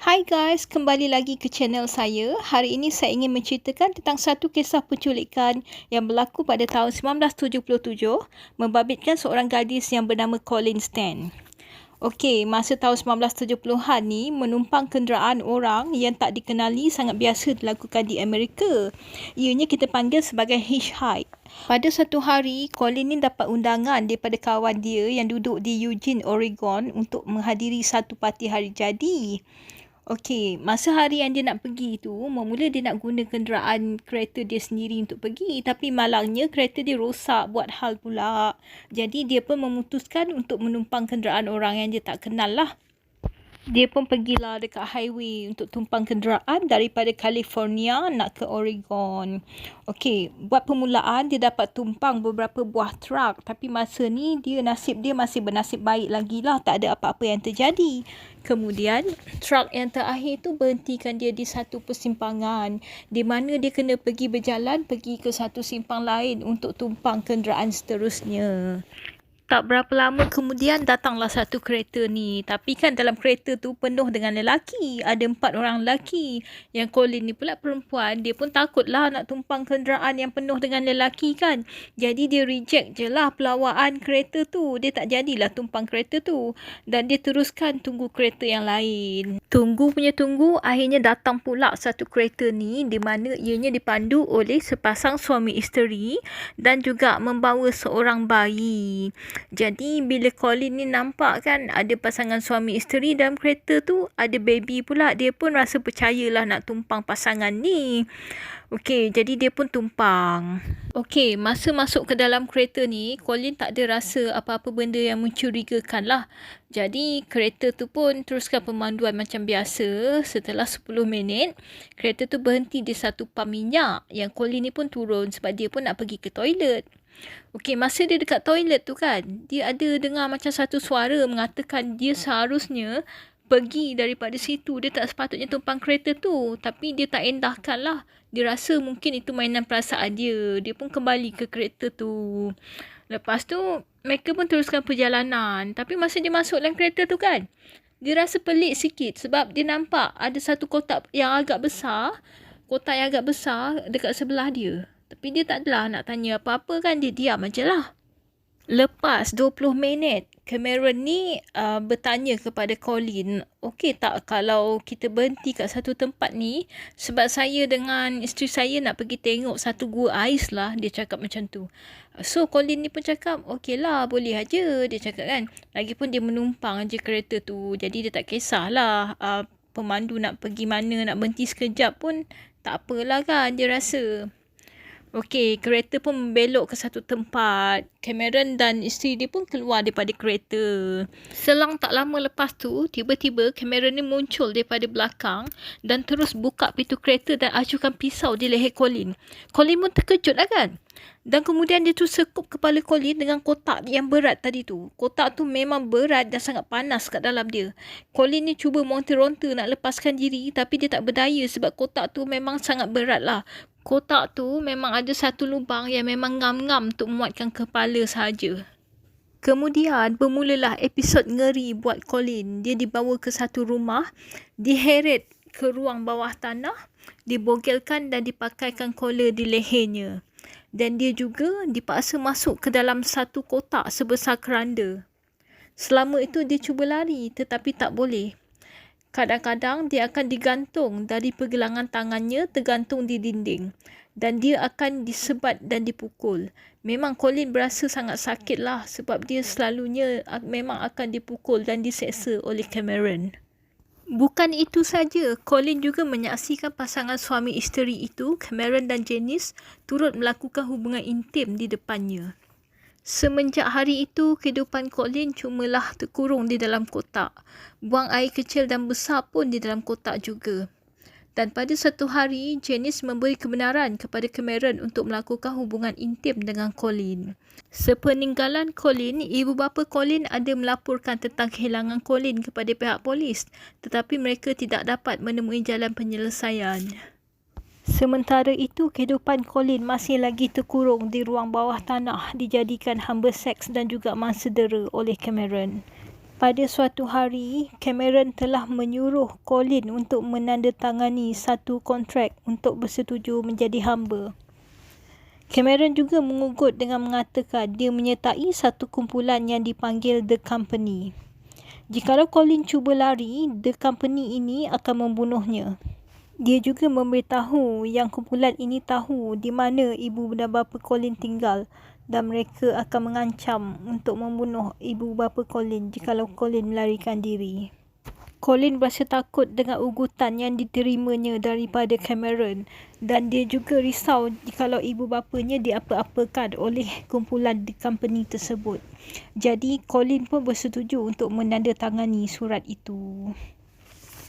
Hai guys, kembali lagi ke channel saya. Hari ini saya ingin menceritakan tentang satu kisah penculikan yang berlaku pada tahun 1977 membabitkan seorang gadis yang bernama Colleen Stan. Okey, masa tahun 1970-an ni, menumpang kenderaan orang yang tak dikenali sangat biasa dilakukan di Amerika. Ianya kita panggil sebagai hitchhike. Pada satu hari, Colleen ni dapat undangan daripada kawan dia yang duduk di Eugene, Oregon untuk menghadiri satu parti hari jadi. Okey, masa hari yang dia nak pergi tu, mula dia nak guna kenderaan kereta dia sendiri untuk pergi. Tapi malangnya kereta dia rosak buat hal pula. Jadi dia pun memutuskan untuk menumpang kenderaan orang yang dia tak kenal lah. Dia pun pergilah dekat highway untuk tumpang kenderaan daripada California nak ke Oregon. Okey, buat permulaan dia dapat tumpang beberapa buah truk. Tapi masa ni nasib dia masih bernasib baik lagi lah. Tak ada apa-apa yang terjadi. Kemudian truk yang terakhir tu berhentikan dia di satu persimpangan. Di mana dia kena pergi berjalan pergi ke satu simpang lain untuk tumpang kenderaan seterusnya. Tak berapa lama kemudian datanglah satu kereta ni. Tapi kan dalam kereta tu penuh dengan lelaki. Ada 4 orang lelaki. Yang Colleen ni pula perempuan. Dia pun takutlah nak tumpang kenderaan yang penuh dengan lelaki kan. Jadi dia reject je lah pelawaan kereta tu. Dia tak jadilah tumpang kereta tu. Dan dia teruskan tunggu kereta yang lain. Tunggu, akhirnya datang pula satu kereta ni. Di mana ianya dipandu oleh sepasang suami isteri. Dan juga membawa seorang bayi. Jadi bila Colleen ni nampak kan ada pasangan suami isteri dalam kereta tu, ada baby pula, dia pun rasa percayalah nak tumpang pasangan ni. Okey, jadi dia pun tumpang. Okey, masa masuk ke dalam kereta ni, Colleen tak ada rasa apa-apa benda yang mencurigakan lah. Jadi kereta tu pun teruskan pemanduan macam biasa. Setelah 10 minit, kereta tu berhenti di satu pam minyak. Yang Colleen ni pun turun sebab dia pun nak pergi ke toilet. Okey, masa dia dekat toilet tu kan, dia ada dengar macam satu suara mengatakan dia seharusnya pergi daripada situ. Dia tak sepatutnya tumpang kereta tu. Tapi dia tak endahkan lah. Dia rasa mungkin itu mainan perasaan dia. Dia pun kembali ke kereta tu. Lepas tu, mereka pun teruskan perjalanan. Tapi masa dia masuk dalam kereta tu kan, dia rasa pelik sikit sebab dia nampak ada satu kotak yang agak besar. Kotak yang agak besar dekat sebelah dia. Tapi dia tak adalah nak tanya apa-apa kan. Dia diam je lah. Lepas 20 minit, Cameron ni bertanya kepada Colleen, okey tak kalau kita berhenti kat satu tempat ni sebab saya dengan isteri saya nak pergi tengok satu gua ais lah. Dia cakap macam tu. So Colleen ni pun cakap, okey lah boleh aja. Dia cakap kan. Lagipun dia menumpang aja kereta tu. Jadi dia tak kisahlah pemandu nak pergi mana, nak berhenti sekejap pun tak apalah kan dia rasa. Okey, kereta pun membelok ke satu tempat. Cameron dan isteri dia pun keluar daripada kereta. Selang tak lama lepas tu, tiba-tiba Cameron ni muncul daripada belakang dan terus buka pintu kereta dan acuhkan pisau di leher Colleen. Colleen pun terkejut lah kan. Dan kemudian dia tu sekup kepala Colleen dengan kotak yang berat tadi tu. Kotak tu memang berat dan sangat panas kat dalam dia. Colleen ni cuba meronta-ronta nak lepaskan diri tapi dia tak berdaya sebab kotak tu memang sangat berat lah. Kotak tu memang ada satu lubang yang memang ngam-ngam untuk memuatkan kepala sahaja. Kemudian bermulalah episod ngeri buat Colleen. Dia dibawa ke satu rumah, diheret ke ruang bawah tanah, dibogelkan dan dipakaikan collar di lehernya. Dan dia juga dipaksa masuk ke dalam satu kotak sebesar keranda. Selama itu dia cuba lari tetapi tak boleh. Kadang-kadang dia akan digantung dari pergelangan tangannya tergantung di dinding. Dan dia akan disebat dan dipukul. Memang Colleen berasa sangat sakit lah sebab dia selalunya memang akan dipukul dan diseksa oleh Cameron. Bukan itu saja, Colleen juga menyaksikan pasangan suami isteri itu, Cameron dan Janice, turut melakukan hubungan intim di depannya. Semenjak hari itu, kehidupan Colleen cumalah terkurung di dalam kotak. Buang air kecil dan besar pun di dalam kotak juga. Dan pada satu hari, Janice memberi kebenaran kepada Cameron untuk melakukan hubungan intim dengan Colleen. Sepeninggalan Colleen, ibu bapa Colleen ada melaporkan tentang kehilangan Colleen kepada pihak polis. Tetapi mereka tidak dapat menemui jalan penyelesaian. Sementara itu, kehidupan Colleen masih lagi terkurung di ruang bawah tanah dijadikan hamba seks dan juga mangsa dera oleh Cameron. Pada suatu hari, Cameron telah menyuruh Colin untuk menandatangani satu kontrak untuk bersetuju menjadi hamba. Cameron juga mengugut dengan mengatakan dia menyertai satu kumpulan yang dipanggil The Company. Jikalau Colin cuba lari, The Company ini akan membunuhnya. Dia juga memberitahu yang kumpulan ini tahu di mana ibu dan bapa Colin tinggal dan mereka akan mengancam untuk membunuh ibu bapa Colin jikalau Colin melarikan diri. Colin berasa takut dengan ugutan yang diterimanya daripada Cameron dan dia juga risau jikalau ibu bapanya diapa-apakan oleh kumpulan The Company tersebut. Jadi Colin pun bersetuju untuk menandatangani surat itu.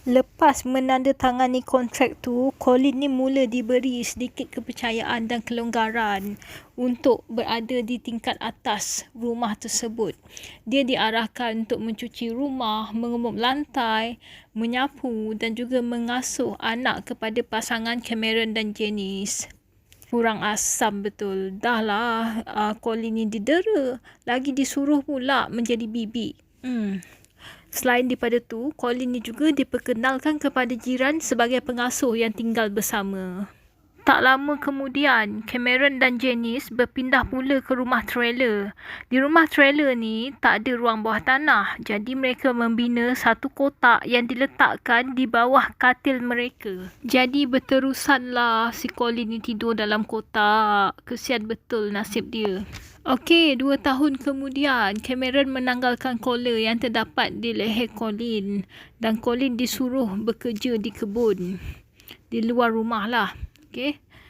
Lepas menandatangani kontrak tu, Colin ni mula diberi sedikit kepercayaan dan kelonggaran untuk berada di tingkat atas rumah tersebut. Dia diarahkan untuk mencuci rumah, mengumum lantai, menyapu dan juga mengasuh anak kepada pasangan Cameron dan Janice. Kurang asam betul. Dah lah, Colin ni didera. Lagi disuruh pula menjadi bibi. Selain daripada tu, Colin ni juga diperkenalkan kepada jiran sebagai pengasuh yang tinggal bersama. Tak lama kemudian, Cameron dan Janice berpindah pula ke rumah trailer. Di rumah trailer ni tak ada ruang bawah tanah, jadi mereka membina satu kotak yang diletakkan di bawah katil mereka. Jadi berterusanlah si Colin ni tidur dalam kotak. Kesian betul nasib dia. Okey, 2 tahun kemudian, Cameron menanggalkan collar yang terdapat di leher Colin dan Colin disuruh bekerja di kebun. Di luar rumah lah.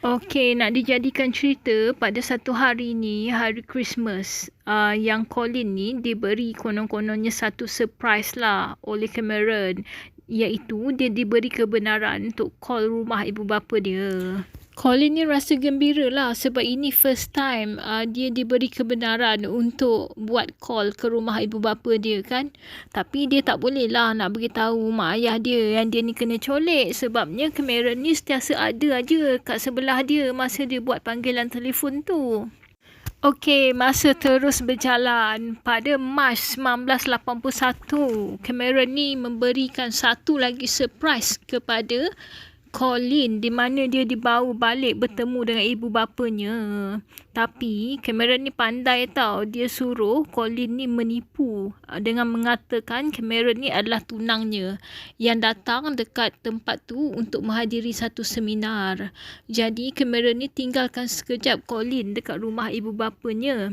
Okey, nak dijadikan cerita pada satu hari ni, hari Christmas, yang Colin ni diberi konon-kononnya satu surprise lah oleh Cameron, iaitu dia diberi kebenaran untuk call rumah ibu bapa dia. Colin ni rasa gembira lah sebab ini first time dia diberi kebenaran untuk buat call ke rumah ibu bapa dia kan. Tapi dia tak boleh lah nak beritahu mak ayah dia yang dia ni kena colek sebabnya Cameron ni sentiasa ada aja kat sebelah dia masa dia buat panggilan telefon tu. Okey, masa terus berjalan. Pada Mac 1981, Cameron ni memberikan satu lagi surprise kepada Colin di mana dia dibawa balik bertemu dengan ibu bapanya. Tapi Cameron ni pandai tau. Dia suruh Colin ni menipu dengan mengatakan Cameron ni adalah tunangnya yang datang dekat tempat tu untuk menghadiri satu seminar. Jadi Cameron ni tinggalkan sekejap Colin dekat rumah ibu bapanya.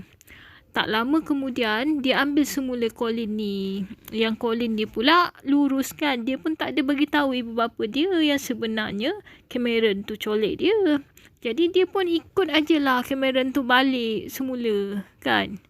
Tak lama kemudian, dia ambil semula Colin ni. Yang Colin ni pula luruskan. Dia pun tak ada beritahu ibu bapa dia yang sebenarnya Cameron tu colek dia. Jadi dia pun ikut ajalah Cameron tu balik semula kan.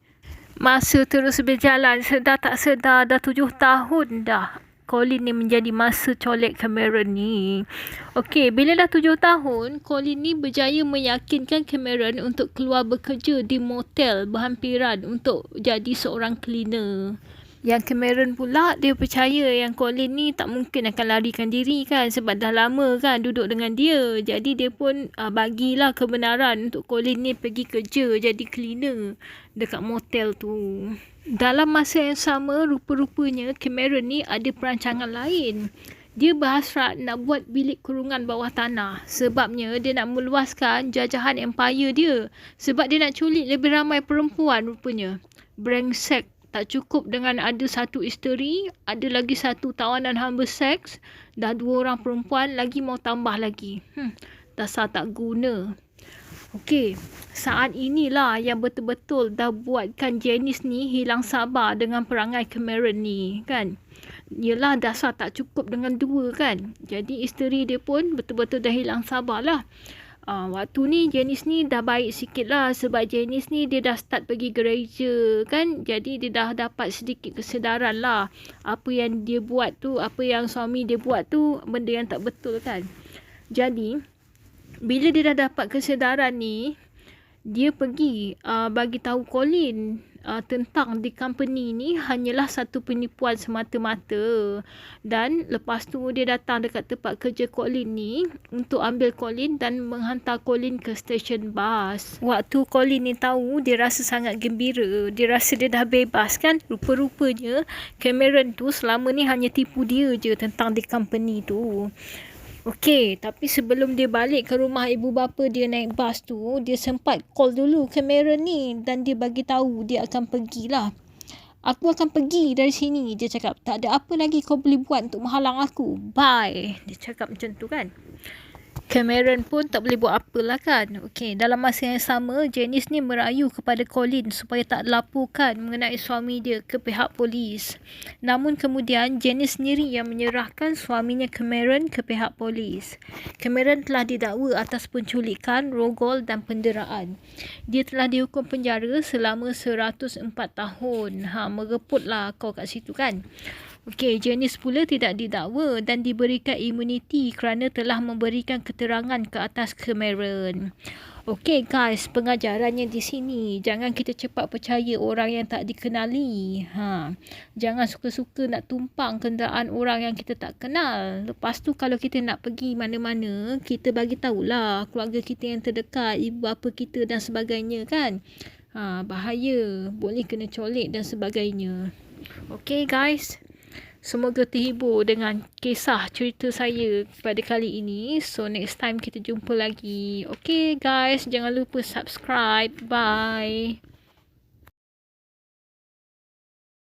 Masa terus berjalan, sedar tak sedar dah 7 tahun dah Colin ni menjadi masa colek Cameron ni. Okey, bila dah 7 tahun, Colin ni berjaya meyakinkan Cameron untuk keluar bekerja di motel berhampiran untuk jadi seorang cleaner. Yang Cameron pula, dia percaya yang Colin ni tak mungkin akan larikan diri kan sebab dah lama kan duduk dengan dia. Jadi dia pun bagilah kebenaran untuk Colin ni pergi kerja jadi cleaner dekat motel tu. Dalam masa yang sama, rupa-rupanya Cameron ni ada perancangan lain. Dia berhasrat nak buat bilik kurungan bawah tanah. Sebabnya dia nak meluaskan jajahan empire dia. Sebab dia nak culik lebih ramai perempuan rupanya. Brengsek. Tak cukup dengan ada satu isteri, ada lagi satu tawanan hamba seks, dah 2 orang perempuan, lagi mau tambah lagi. Dasar tak guna. Okey, saat inilah yang betul-betul dah buatkan Janice ni hilang sabar dengan perangai Cameron ni kan. Yelah, dasar tak cukup dengan 2 kan. Jadi isteri dia pun betul-betul dah hilang sabar lah. Waktu ni Janice ni dah baik sikit lah sebab Janice ni dia dah start pergi gereja kan. Jadi dia dah dapat sedikit kesedaran lah. Apa yang dia buat tu, apa yang suami dia buat tu benda yang tak betul kan. Jadi bila dia dah dapat kesedaran ni, dia pergi bagi tahu Colin tentang di company ni hanyalah satu penipuan semata-mata. Dan lepas tu dia datang dekat tempat kerja Colin ni untuk ambil Colin dan menghantar Colin ke stesen bas. Waktu Colin ni tahu, dia rasa sangat gembira. Dia rasa dia dah bebas kan. Rupa-rupanya Cameron tu selama ni hanya tipu dia je tentang di company tu. Okey, tapi sebelum dia balik ke rumah ibu bapa dia naik bas tu, dia sempat call dulu Cameron ni dan dia bagi tahu dia akan pergilah. Aku akan pergi dari sini, dia cakap. Tak ada apa lagi kau boleh buat untuk menghalang aku. Bye. Dia cakap macam tu kan. Cameron pun tak boleh buat apalah kan. Okey, dalam masa yang sama, Janice ni merayu kepada Colin supaya tak laporkan mengenai suami dia ke pihak polis. Namun kemudian, Janice sendiri yang menyerahkan suaminya Cameron ke pihak polis. Cameron telah didakwa atas penculikan, rogol dan penderaan. Dia telah dihukum penjara selama 104 tahun. Mereputlah kau kat situ kan. Okey, Janice pula tidak didakwa dan diberikan imuniti kerana telah memberikan keterangan ke atas Cameron. Okey guys, pengajarannya di sini. Jangan kita cepat percaya orang yang tak dikenali. Jangan suka-suka nak tumpang kenderaan orang yang kita tak kenal. Lepas tu kalau kita nak pergi mana-mana, kita bagi tahulah keluarga kita yang terdekat, ibu bapa kita dan sebagainya kan. Bahaya. Boleh kena colek dan sebagainya. Okey guys. Semoga terhibur dengan kisah cerita saya pada kali ini. So next time kita jumpa lagi. Okay guys, jangan lupa subscribe. Bye.